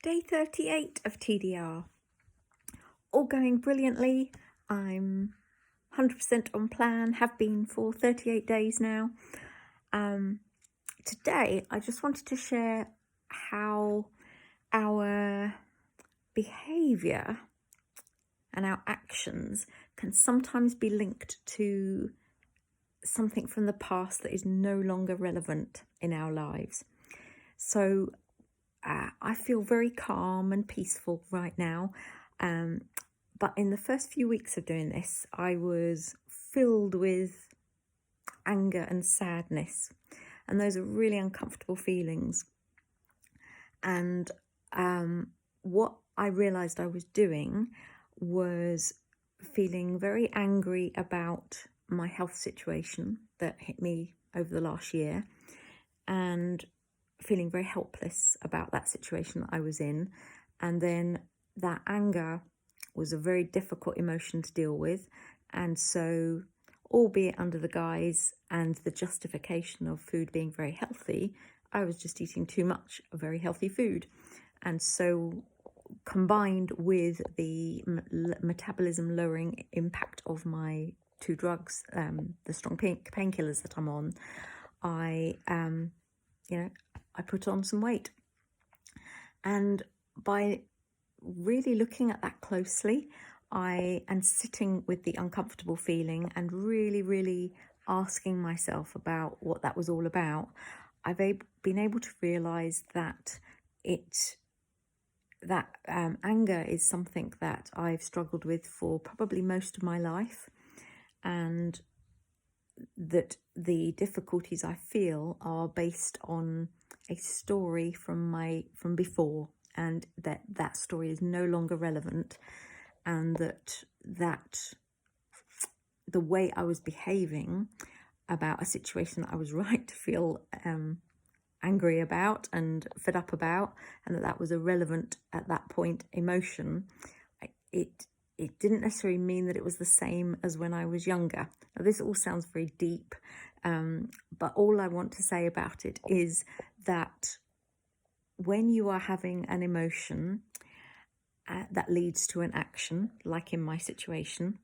Day 38 of TDR. All going brilliantly. I'm 100% on plan, have been for 38 days now. Today, I just wanted to share how our behaviour and our actions can sometimes be linked to something from the past that is no longer relevant in our lives. So I feel very calm and peaceful right now. But in the first few weeks of doing this, I was filled with anger and sadness. And those are really uncomfortable feelings. And what I realised I was doing was feeling very angry about my health situation that hit me over the last year, and feeling very helpless about that situation that I was in. And then that anger was a very difficult emotion to deal with. And so, albeit under the guise and the justification of food being very healthy, I was just eating too much of very healthy food. And so, combined with the metabolism lowering impact of my two drugs, the strong painkillers that I'm on, I put on some weight. And by really looking at that closely, and sitting with the uncomfortable feeling and really asking myself about what that was all about, I've been able to realise that anger is something that I've struggled with for probably most of my life, and that the difficulties I feel are based on a story from before, and that story is no longer relevant, and that the way I was behaving about a situation that I was right to feel angry about and fed up about, and that was irrelevant at that point emotion, it didn't necessarily mean that it was the same as when I was younger. Now, this all sounds very deep, but all I want to say about it is that when you are having an emotion that leads to an action, like in my situation,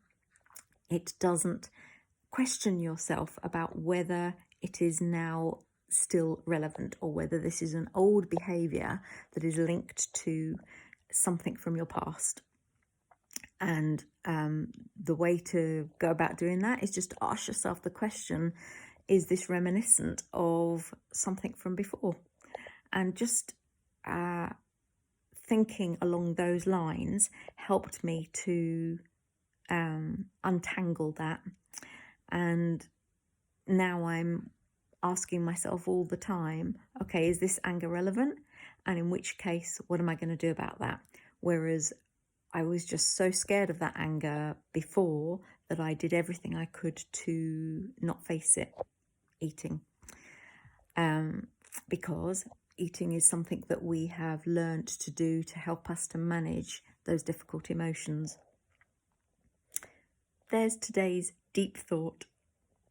it doesn't question yourself about whether it is now still relevant, or whether this is an old behaviour that is linked to something from your past. And the way to go about doing that is just to ask yourself the question, is this reminiscent of something from before? And just thinking along those lines helped me to untangle that. And now I'm asking myself all the time, okay, is this anger relevant? And in which case, what am I going to do about that? Whereas I was just so scared of that anger before that I did everything I could to not face it, eating. Because eating is something that we have learnt to do to help us to manage those difficult emotions. There's today's deep thought.